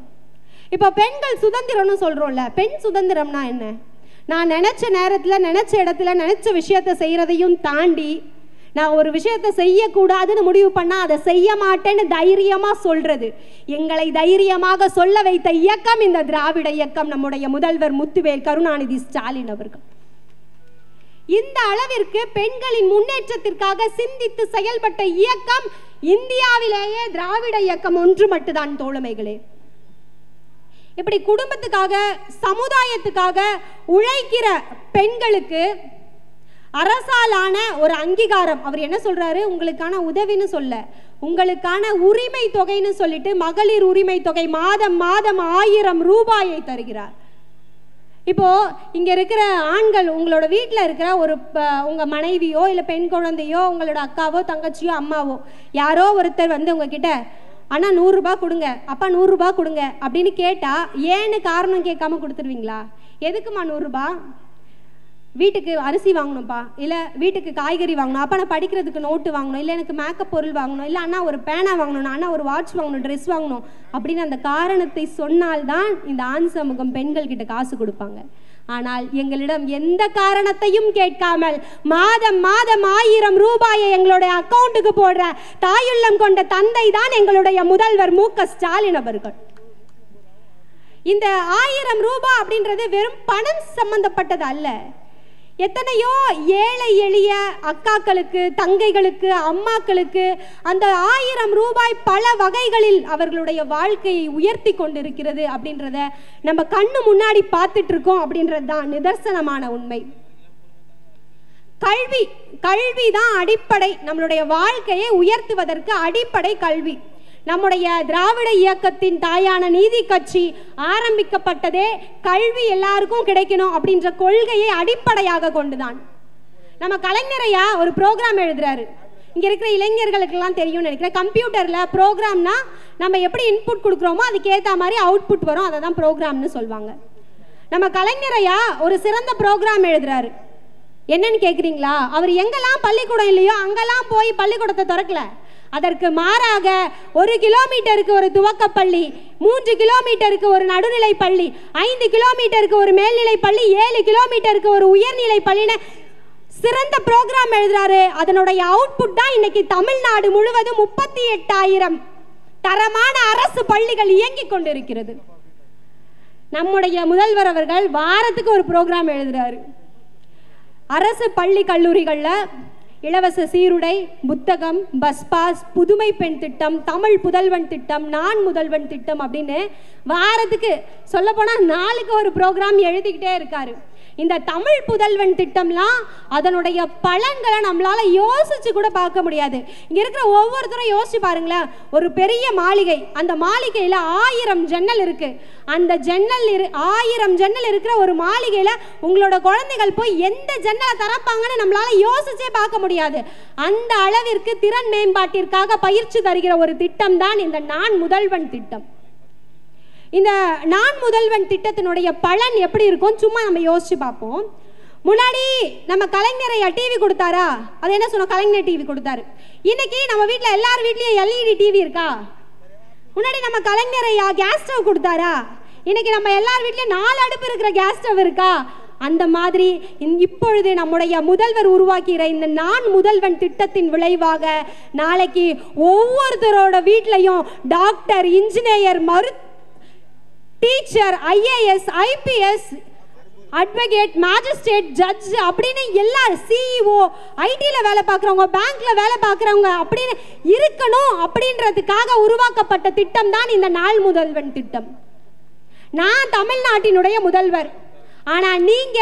இப்போ பெண்கள் சுதந்திரம்னு சொல்கிறோம்ல, பெண் சுதந்திரம்னா என்ன? நான் நினச்ச நேரத்தில் நினச்ச இடத்துல நினச்ச விஷயத்தை செய்கிறதையும் தாண்டி நான் ஒரு விஷயத்தை செய்யக்கூடாதுன்னு முடிவு பண்ணால் அதை செய்ய மாட்டேன்னு தைரியமாக சொல்கிறது. எங்களை தைரியமாக சொல்ல வைத்த இயக்கம் இந்த திராவிட இயக்கம், நம்முடைய முதல்வர் முத்துவேல் கருணாநிதி ஸ்டாலின் அவர்கள். இந்த அளவிற்கு பெண்களின் முன்னேற்றத்திற்காக சிந்தித்து செயல்பட்ட இயக்கம் இந்தியாவிலேயே திராவிட இயக்கம் ஒன்று மட்டும்தான் தோழமைகளே. இப்படி குடும்பத்துக்காக சமுதாயத்துக்காக உழைக்கிற பெண்களுக்கு அரசாலான ஒரு அங்கீகாரம். அவர் என்ன சொல்றாரு? உங்களுக்கான உதவின்னு சொல்ல, உங்களுக்கான உரிமை தொகைன்னு சொல்லிட்டு மகளிர் உரிமை தொகை மாதம் மாதம் 1000 ரூபாயை தருகிறார். இப்போ இங்க இருக்கிற ஆண்கள், உங்களோட வீட்டில் இருக்கிற ஒரு உங்க மனைவியோ இல்லை பெண் குழந்தையோ உங்களோட அக்காவோ தங்கச்சியோ அம்மாவோ யாரோ ஒருத்தர் வந்து உங்ககிட்ட அண்ணா 100 ரூபாய் கொடுங்க, அப்பா 100 ரூபாய் கொடுங்க அப்படின்னு கேட்டா ஏன்னு காரணம் கேட்காம கொடுத்துருவீங்களா? எதுக்குமா 100 ரூபாய்? வீட்டுக்கு அரிசி வாங்கணும்ப்பா, இல்லை வீட்டுக்கு காய்கறி வாங்கணும், அப்பா நான் படிக்கிறதுக்கு நோட்டு வாங்கணும், இல்லை எனக்கு மேக்கப் பொருள் வாங்கணும், இல்லை அண்ணா ஒரு பேனா வாங்கணும், அண்ணா ஒரு வாட்ச் வாங்கணும், ட்ரெஸ் வாங்கணும் அப்படின்னு அந்த காரணத்தை சொன்னால்தான் இந்த ஆண் சமூகம் பெண்கள் கிட்ட காசு கொடுப்பாங்க. ஆனால் எங்களிடம் எந்த காரணத்தையும் கேட்காமல் மாதம் மாதம் 1000 ரூபாயை எங்களுடைய அக்கௌண்ட்டுக்கு போடுற தாயுள்ளம் கொண்ட தந்தை தான் எங்களுடைய முதல்வர் மு.க. ஸ்டாலின் அவர்கள். இந்த 1000 ரூபாய் அப்படின்றது வெறும் பணம் சம்பந்தப்பட்டது அல்ல. எத்தனையோ ஏழை எளிய அக்காக்களுக்கு, தங்கைகளுக்கு, அம்மாக்களுக்கு அந்த 1000 ரூபாய் பல வகைகளில் அவர்களுடைய வாழ்க்கையை உயர்த்தி கொண்டிருக்கிறது அப்படின்றத நம்ம கண்ணு முன்னாடி பார்த்துட்டு இருக்கோம் அப்படின்றது தான் நிதர்சனமான உண்மை. கல்வி தான் அடிப்படை. நம்மளுடைய வாழ்க்கையை உயர்த்துவதற்கு அடிப்படை கல்வி. நம்முடைய திராவிட இயக்கத்தின் தாயான நீதி கட்சி ஆரம்பிக்கப்பட்டதே கல்வி எல்லாருக்கும் கிடைக்கணும் அப்படின்ற கொள்கையை அடிப்படையாக கொண்டுதான். நம்ம கலைஞரையா ஒரு ப்ரோக்ராம் எழுதுறாரு. இங்கே இருக்கிற இளைஞர்களுக்கெல்லாம் தெரியும்னு நினைக்கிறேன். கம்ப்யூட்டரில் ப்ரோக்ராம்னா நம்ம எப்படி இன்புட் கொடுக்குறோமோ அதுக்கேற்ற மாதிரி அவுட்புட் வரும், அதை தான் ப்ரோக்ராம்னு சொல்லுவாங்க. நம்ம கலைஞரையா ஒரு சிறந்த ப்ரோக்ராம் எழுதுறாரு. என்னன்னு கேட்குறீங்களா? அவர் எங்கெல்லாம் பள்ளிக்கூடம் இல்லையோ அங்கெல்லாம் போய் பள்ளிக்கூடத்தை திறக்கல. அதற்கு மாறாக 1 கிலோமீட்டருக்கு ஒரு துவக்கப்பள்ளி, 3 கிலோமீட்டருக்கு ஒரு நடுநிலை பள்ளி, 5 கிலோமீட்டருக்கு ஒரு மேல்நிலை பள்ளி, 7 கிலோமீட்டருக்கு ஒரு உயர்நிலை பள்ளின்னு சிறந்த ப்ரோக்ராம் எழுதுறாரு. அதனுடைய அவுட்புட் தான் இன்னைக்கு தமிழ்நாடு முழுவதும் 38,000 தரமான அரசு பள்ளிகள் இயங்கிக் கொண்டிருக்கிறது. நம்முடைய முதல்வர் அவர்கள் வாரத்துக்கு ஒரு ப்ரோக்ராம் எழுதுறாரு. அரசு பள்ளி கல்லூரிகளில் இலவச சீருடை, புத்தகம், பஸ் பாஸ், புதுமை பெண் திட்டம், தமிழ் புதல்வன் திட்டம், நான் முதல்வன் திட்டம் அப்படின்னு வாரத்துக்கு சொல்ல போனால் நாளுக்கு ஒரு ப்ரோக்ராம் எழுதிக்கிட்டே இருக்காரு. இந்த தமிழ் புதல்வன் திட்டம்லாம் அதனுடைய பலன்களை நம்மளால யோசிச்சு கூட பார்க்க முடியாது. இங்க இருக்கிற ஒவ்வொருத்தரும் யோசிச்சு பாருங்களேன். ஒரு பெரிய மாளிகை, அந்த மாளிகையில 1000 ஜன்னல் இருக்கு. அந்த 1000 ஜன்னல் இருக்கிற ஒரு மாளிகையில உங்களோட குழந்தைகள் போய் எந்த ஜன்னலை திறப்பாங்கன்னு நம்மளால யோசிச்சே பார்க்க முடியாது. அந்த அளவிற்கு திறன் மேம்பாட்டிற்காக பயிற்சி தருகிற ஒரு திட்டம் தான் இந்த நான் முதல்வன் திட்டம். இந்த நான் முதல்வன் திட்டத்தினுடைய பலன் எப்படி இருக்கும் சும்மா நம்ம யோசிச்சு பார்ப்போம். முன்னாடி நம்ம கலைஞரை டிவி கொடுத்தாரா? அது என்ன சொன்னோம்? கலைஞர் டிவி கொடுத்தாரு. இன்னைக்கு நம்ம வீட்டில் எல்லார் வீட்லயும் LED டிவி இருக்கா? முன்னாடி நம்ம கலைஞரை கேஸ் ஸ்டவ் கொடுத்தாரா? இன்னைக்கு நம்ம எல்லார் வீட்லயும் 4 அடுப்பு இருக்கிற கேஸ் ஸ்டவ் இருக்கா? அந்த மாதிரி இப்பொழுது நம்முடைய முதல்வர் உருவாக்கிற இந்த நான் முதல்வன் திட்டத்தின் விளைவாக நாளைக்கு ஒவ்வொருத்தரோட வீட்லையும் doctor, engineer, teacher, IAS, IPS, advocate, magistrate, judge அப்படின்னு எல்லாரும் CEO, ஐடில வேலை பார்க்குறவங்க, பேங்க்ல வேலை பார்க்குறவங்க அப்படின்னு இருக்கணும் அப்படின்றதுக்காக உருவாக்கப்பட்ட திட்டம் தான் இந்த நாள் முதல்வன் திட்டம். நான் தமிழ்நாட்டினுடைய முதல்வர், ஆனா நீங்க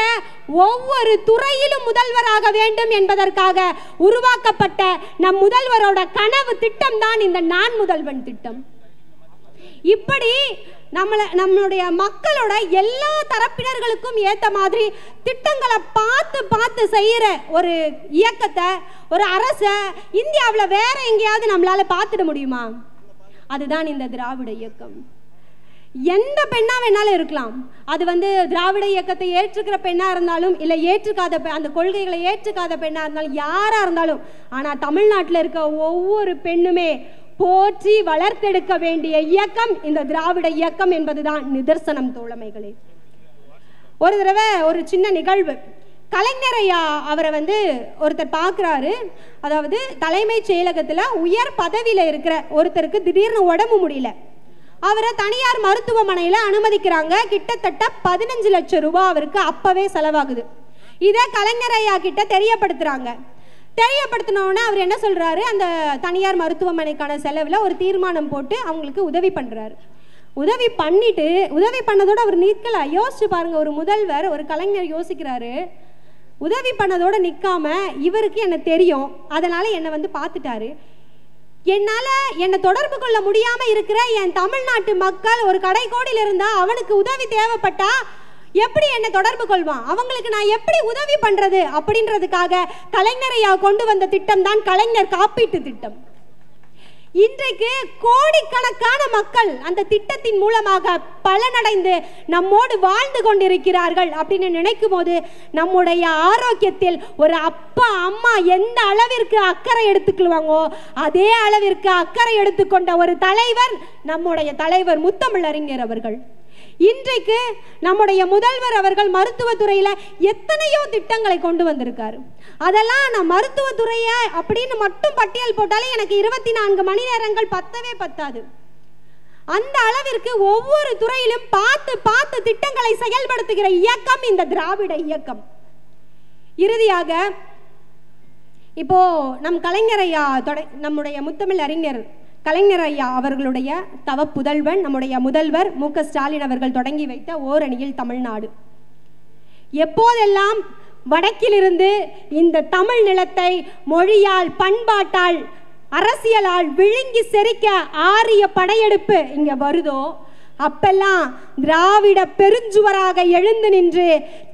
ஒவ்வொரு துறையிலும் முதல்வராக வேண்டும் என்பதற்காக உருவாக்கப்பட்ட நம் முதல்வரோட கனவு திட்டம் தான் இந்த நான் முதல்வன் திட்டம். இப்படி நம்மளுடைய மக்களோட எல்லா தரப்பினர்களுக்கும் ஏற்ற மாதிரி திட்டங்களை பார்த்து செய்யற ஒரு இயக்கத்தை, ஒரு அரசை இந்தியாவில் வேற எங்கேயாவது நம்மளால பார்த்துட முடியுமா? அதுதான் இந்த திராவிட இயக்கம். எந்த பெண்ணா வேணாலும் இருக்கலாம். அது திராவிட இயக்கத்தை ஏற்றுக்கிற பெண்ணா இருந்தாலும், இல்லை ஏற்றுக்காத அந்த கொள்கைகளை ஏற்றுக்காத பெண்ணா இருந்தாலும், யாரா இருந்தாலும், ஆனா தமிழ்நாட்டில் இருக்க ஒவ்வொரு பெண்ணுமே போற்றி வளர்த்தெடுக்க வேண்டிய இயக்கம் இந்த திராவிட இயக்கம் என்பதுதான் நிதர்சனம் தோழமைகளே. ஒரு தடவை ஒரு சின்ன நிகழ்வு. கலைஞர் ஐயா அவரை ஒருத்தர் பார்க்குறாரு. அதாவது தலைமைச் செயலகத்தில் உயர் பதவியில் இருக்கிற ஒருத்தருக்கு திடீர்னு உடம்பு முடியல. அவரை தனியார் மருத்துவமனையில் அனுமதிக்கிறாங்க. கிட்டத்தட்ட 15 லட்சம் ரூபாய் அவருக்கு அப்பவே செலவாகுது. இதை கலைஞர் ஐயா கிட்ட தெரியப்படுத்துறாங்க. தெரியப்படுத்தினோன்னா அவர் என்ன சொல்றாரு? அந்த தனியார் மருத்துவமனைக்கான செலவில் ஒரு தீர்மானம் போட்டு அவங்களுக்கு உதவி பண்றாரு. உதவி பண்ணதோட அவர் நிற்கல. யோசிச்சு பாருங்க, ஒரு முதல்வர், ஒரு கலைஞர் யோசிக்கிறாரு. உதவி பண்ணதோட நிற்காம இவருக்கு என்ன தெரியும், அதனால என்னை பார்த்துட்டாரு, என்னை தொடர்பு கொள்ள முடியாம இருக்கிற என் தமிழ்நாட்டு மக்கள் ஒரு கடைக்கோடியில் இருந்தா அவனுக்கு உதவி தேவைப்பட்டா எப்படி என்ன தொடர்பு கொள்வான், அவங்களுக்கு நான் எப்படி உதவி பண்றது அப்படின்றதுக்காக கலைஞரையா கொண்டு வந்த திட்டம் தான் கலைஞர் காப்பீட்டு திட்டம். இன்றைக்கு கோடிக்கணக்கான மக்கள் அந்த திட்டத்தின் மூலமாக பலனடைந்து நம்மோடு வாழ்ந்து கொண்டிருக்கிறார்கள் அப்படின்னு நினைக்கும் போது நம்முடைய ஆரோக்கியத்தில் ஒரு அப்பா அம்மா எந்த அளவிற்கு அக்கறை எடுத்துக்கொள்வாங்கோ அதே அளவிற்கு அக்கறை எடுத்துக்கொண்ட ஒரு தலைவர் நம்முடைய தலைவர் முத்தமிழறிஞர் அவர்கள். இன்றைக்கு நம்முடைய முதல்வர் அவர்கள் மருத்துவத்துறையில எத்தனையோ திட்டங்களை கொண்டு வந்திருக்காரு. அதெல்லாம் நான் மருத்துவத்துறைய அப்படின்னு மட்டும் பட்டியல் போட்டாலே எனக்கு 24 மணி நேரங்கள் பத்தவே பத்தாது. அந்த அளவிற்கு ஒவ்வொரு துறையிலும் பார்த்து பார்த்து திட்டங்களை செயல்படுத்துகிற இயக்கம் இந்த திராவிட இயக்கம். இறுதியாக இப்போ நம் கலைஞர் ஐயா நம்முடைய முத்தமிழ் அறிஞர் கலைஞர் ஐயா அவர்களுடைய தவ புதல்வன் நம்முடைய முதல்வர் மு.க. ஸ்டாலின் அவர்கள் தொடங்கி வைத்த ஓரணியில் தமிழ்நாடு. எப்போதெல்லாம் வடக்கிலிருந்து இந்த தமிழ் நிலத்தை மொழியால் பண்பாட்டால் அரசியலால் விழுங்கி செரிக்க ஆரிய படையெடுப்பு இங்க வருதோ அப்பெல்லாம் திராவிட பெருஞ்சுவராக எழுந்து நின்று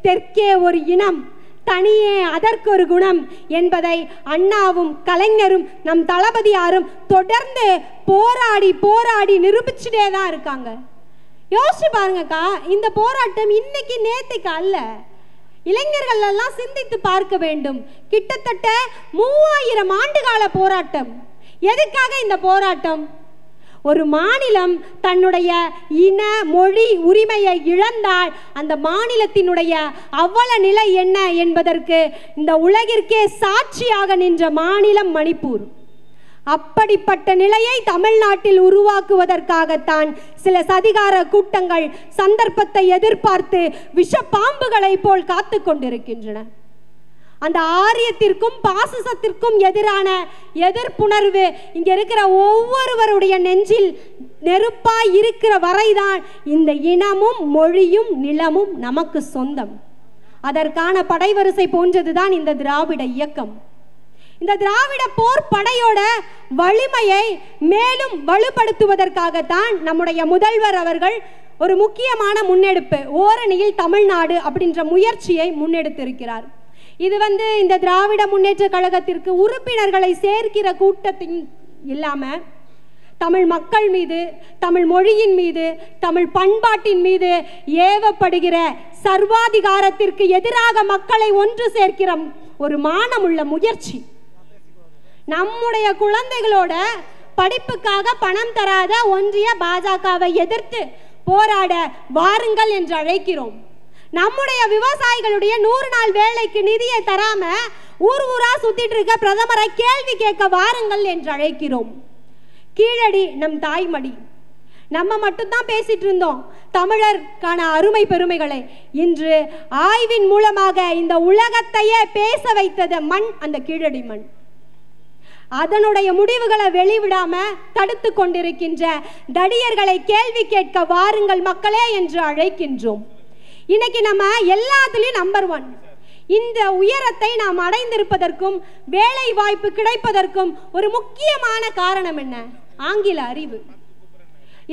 தெற்கே ஒரு இனம் தனியே அதற்கு ஒரு குணம் என்பதை அண்ணாவும் கலைஞரும் நம் தளபதியாரும் தொடர்ந்து போராடி போராடி நிரூபிச்சுட்டே தான் இருக்காங்க. யோசிச்சு பாருங்கக்கா, இந்த போராட்டம் இன்னைக்கு நேத்துக்கு அல்ல. இளைஞர்கள் எல்லாம் சிந்தித்து பார்க்க வேண்டும். கிட்டத்தட்ட 3000 ஆண்டுகால போராட்டம். எதுக்காக இந்த போராட்டம்? ஒரு மாநிலம் தன்னுடைய இன மொழி உரிமையை இழந்தால் அந்த மாநிலத்தினுடைய அவல நிலை என்ன என்பதற்கு இந்த உலகிற்கே சாட்சியாக நின்ற மாநிலம் மணிப்பூர். அப்படிப்பட்ட நிலையை தமிழ்நாட்டில் உருவாக்குவதற்காகத்தான் சில சதிகார கூட்டங்கள் சந்தர்ப்பத்தை எதிர்பார்த்து விஷ பாம்புகளை போல் காத்து கொண்டிருக்கின்றன. அந்த ஆரியத்திற்கும் பாசிசத்திற்கும் எதிரான எதிர்ப்புணர்வு இங்க இருக்கிற ஒவ்வொருவருடைய நெஞ்சில் நெருப்பாய் இருக்கிற வரைதான் இந்த இனமும் மொழியும் நிலமும் நமக்கு சொந்தம். அதற்கான படைவரிசை போன்றதுதான் இந்த திராவிட இயக்கம். இந்த திராவிட போர் படையோட வலிமையை மேலும் வலுப்படுத்துவதற்காகத்தான் நம்முடைய முதல்வர் அவர்கள் ஒரு முக்கியமான முன்னெடுப்பு ஓரணியில் தமிழ்நாடு அப்படின்ற முயற்சியை முன்னெடுத்திருக்கிறார். இது இந்த திராவிட முன்னேற்ற கழகத்திற்கு உறுப்பினர்களை சேர்க்கிற கூட்டத்தின் இல்லாம தமிழ் மக்கள் மீது, தமிழ் மொழியின் மீது, தமிழ் பண்பாட்டின் மீது ஏவப்படுகிற சர்வாதிகாரத்திற்கு எதிராக மக்களை ஒன்று சேர்க்கிற ஒரு மானமுள்ள முயற்சி. நம்முடைய குழந்தைகளோட படிப்புக்காக பணம் தராத ஒன்றிய பாஜகவை எதிர்த்து போராட வாருங்கள் என்று அழைக்கிறோம். நம்முடைய விவசாயிகளுடைய 100 நாள் வேலைக்கு நிதியை தராம ஊர் ஊரா சுத்திட்டு இருக்க பிரதமரை கேள்வி கேட்க வாருங்கள் என்று அழைக்கிறோம். கீழடி நம் தாய்மடி. நம்ம மட்டும்தான் பேசிட்டு இருந்தோம் தமிழருக்கான அருமை பெருமைகளை. இன்று ஆய்வின் மூலமாக இந்த உலகத்தையே பேச வைத்தது மண், அந்த கீழடி மண். அதனுடைய முடிவுகளை வெளிவிடாம தடுத்து கொண்டிருக்கின்ற தடியர்களை கேள்வி கேட்க வாருங்கள் மக்களே என்று அழைக்கின்றோம். இன்னைக்கு நம்ம எல்லாத்துலயும் நம்பர் 1. இந்த உயரத்தை நாம் அடைந்திருப்பதற்கும் வேலை வாய்ப்பு கிடைப்பதற்கும் ஒரு முக்கியமான காரணம் என்ன? ஆங்கில அறிவு.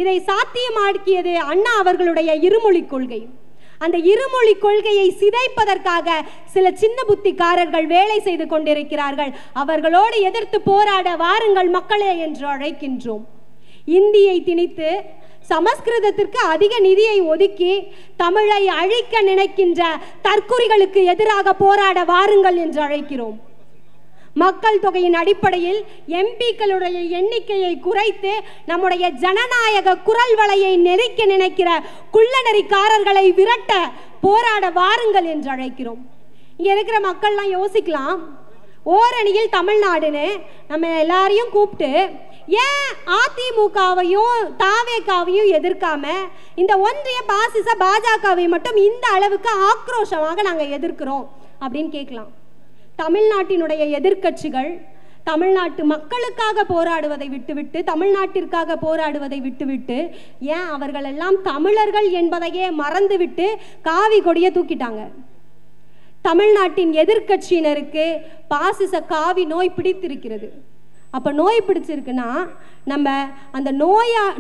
இதை சாத்தியமாக்கியது அண்ணா அவர்களுடைய இருமொழி கொள்கை. அந்த இருமொழி கொள்கையை சிதைப்பதற்காக சில சின்ன புத்திக்காரர்கள் வேலை செய்து கொண்டிருக்கிறார்கள். அவர்களோடு எதிர்த்து போராட வாருங்கள் மக்களே என்று அழைக்கின்றோம். இந்தியை திணித்து சமஸ்கிருதத்திற்கு அதிக நிதியை ஒதுக்கி தமிழை அழிக்க நினைக்கின்ற தற்குறிகளுக்கு எதிராக போராட வாருங்கள் என்று அழைக்கிறோம். மக்கள் தொகையின் அடிப்படையில் எம்பிக்களுடைய எண்ணிக்கையை குறைத்து நம்முடைய ஜனநாயக குரல் வலையை நெருக்க நினைக்கிற குள்ளநெறிக்காரர்களை விரட்ட போராட வாருங்கள் என்று அழைக்கிறோம். இங்க இருக்கிற மக்கள்லாம் யோசிக்கலாம், ஓரணியில் தமிழ்நாடுன்னு நம்ம எல்லாரையும் கூப்பிட்டு ஏன் அதிமுகவையும் தாவேகாவையும் எதிர்க்காம இந்த ஒன்றிய பாசிச பாஜகவை மட்டும் இந்த அளவுக்கு ஆக்ரோஷமாக நாங்கள் எதிர்க்கிறோம் அப்படின்னு கேட்கலாம். தமிழ்நாட்டினுடைய எதிர்க்கட்சிகள் தமிழ்நாட்டு மக்களுக்காக போராடுவதை விட்டுவிட்டு, தமிழ்நாட்டிற்காக போராடுவதை விட்டுவிட்டு, ஏன் அவர்கள் எல்லாம் தமிழர்கள் என்பதையே மறந்துவிட்டு காவி கொடியை தூக்கிட்டாங்க. தமிழ்நாட்டின் எதிர்க்கட்சியினருக்கு பாசிச காவி நோய் பிடித்திருக்கிறது. அப்போ நோய் பிடிச்சிருக்குன்னா நம்ம அந்த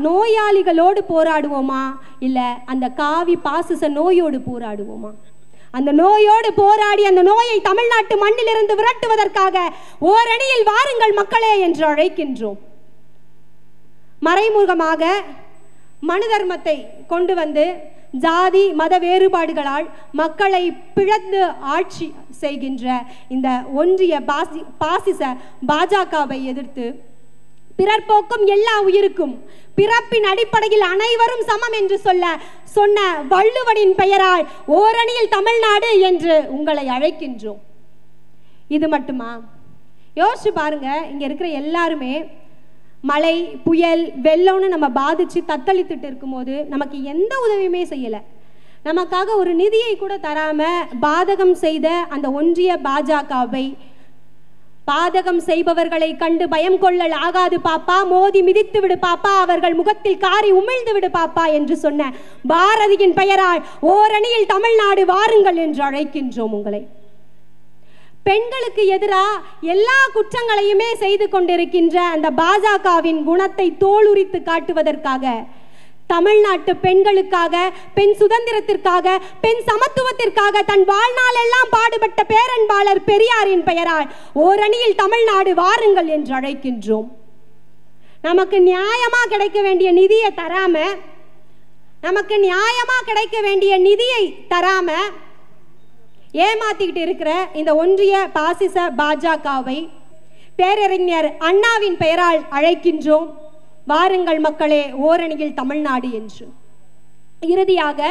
நோயாளிகளோடு போராடுவோமா, இல்லை அந்த காவி பாசிச நோயோடு போராடுவோமா? அந்த நோயோடு போராடி அந்த நோயை தமிழ்நாட்டு மண்ணிலிருந்து விரட்டுவதற்காக ஓரணியில் வாருங்கள் மக்களே என்று அழைக்கின்றோம். மறைமுகமாக மனு தர்மத்தை கொண்டு வந்து ஜாதி மத வேறுபாடுகளால் மக்களை பிளந்து ஆட்சி செய்கின்ற இந்த ஒன்றிய பாசிச பாஜகவை எதிர்த்து பிறர் போக்கும் எல்லா உயிருக்கும் பிறப்பின் அடிப்படையில் அனைவரும் சமம் என்று சொன்ன வள்ளுவனின் பெயரால் ஓரணியில் தமிழ்நாடு என்று உங்களை அழைக்கின்றோம். இது மட்டுமா? யோசிச்சு பாருங்க, இங்க இருக்கிற எல்லாருமே மழை புயல் வெள்ளம்னு நம்ம பாதிச்சு தத்தளித்துட்டு இருக்கும்போது நமக்கு எந்த உதவியுமே செய்யலை. நமக்காக ஒரு நிதியை கூட தராம பாதகம் செய்த அந்த ஒன்றிய பாஜகவை, பாதகம் செய்பவர்களை கண்டு பயம் கொள்ளல் ஆகாது பாப்பா, மோதி மிதித்து விடு பாப்பா, அவர்கள் முகத்தில் காரி உமிழ்ந்து விடு பாப்பா என்று சொன்ன பாரதியின் பெயரால் ஓரணியில் தமிழ்நாடு வாருங்கள் என்று அழைக்கின்றோம் உங்களை. பெண்களுக்கு எதிராக எல்லா குற்றங்களையுமே செய்து கொண்டிருக்கின்ற அந்த பாஜகவின் குணத்தை தோலுரித்து காட்டுவதற்காக, தமிழ்நாட்டு பெண்களுக்காக, பெண் சுதந்திரத்திற்காக, பெண் சமத்துவத்திற்காக தன் வாழ்நாள் எல்லாம் பாடுபட்ட பேரன்பாளர் பெரியாரின் பெயரால் ஓரணியில் தமிழ்நாடு வாருங்கள் என்று அழைக்கின்றோம். நமக்கு நியாயமா கிடைக்க வேண்டிய நிதியை தராம, நமக்கு நியாயமா கிடைக்க வேண்டிய நிதியை தராம ஏமாத்திக்கிட்டு இருக்கிற இந்த ஒன்றிய பாசிச பாஜகவை பேரறிஞர் அண்ணாவின் பெயரால் அழைக்கின்றோம். வாருங்கள் மக்களே, ஓரணியில் தமிழ்நாடு என்று. இறுதியாக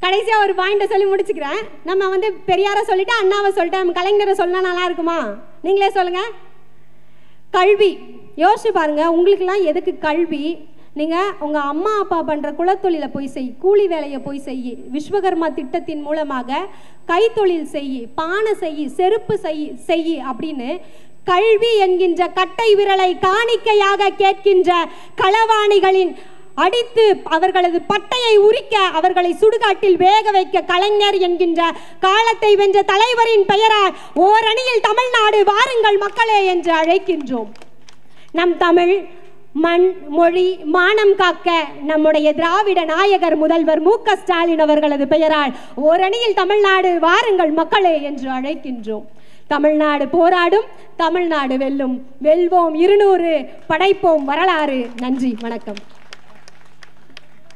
கடைசியா ஒரு பாயிண்ட் சொல்லி முடிச்சுக்கிறேன். நம்ம பெரியார சொல்லிட்டு அண்ணாவை சொல்லிட்டு நம்ம கலைஞரை சொன்னா நல்லா இருக்குமா? நீங்களே சொல்லுங்க. கல்வி யோசிச்சு பாருங்க, உங்களுக்கெல்லாம் எதுக்கு கல்வி? நீங்கள் உங்கள் அம்மா அப்பா பண்ணுற குலத்தொழிலை போய் செய், கூலி வேலையை போய் செய், விஸ்வகர்மா திட்டத்தின் மூலமாக கைத்தொழில் செய், பானை செய், செருப்பு செய் அப்படின்னு கல்வி என்கின்ற கட்டை விரலை காணிக்கையாக கேட்கின்ற களவாணிகளின் அடித்து அவர்களது பட்டையை உரிக்க, அவர்களை சுடுகாட்டில் வேக வைக்க கலைஞர் என்கின்ற காலத்தை வென்ற தலைவரின் பெயரால் ஓரணியில் தமிழ்நாடு வாருங்கள் மக்களே என்று அழைக்கின்றோம். நம் தமிழ் மண் மொழி மானம் காக்க நம்முடைய திராவிட நாயகர் முதல்வர் மு.க. ஸ்டாலின் அவர்களது பெயரால் ஓரணியில் தமிழ்நாடு வாருங்கள் மக்களே என்று அழைக்கின்றோம். தமிழ்நாடு போராடும், தமிழ்நாடு வெல்லும், வெல்வோம் 200, படைப்போம் வரலாறு. நன்றி, வணக்கம்.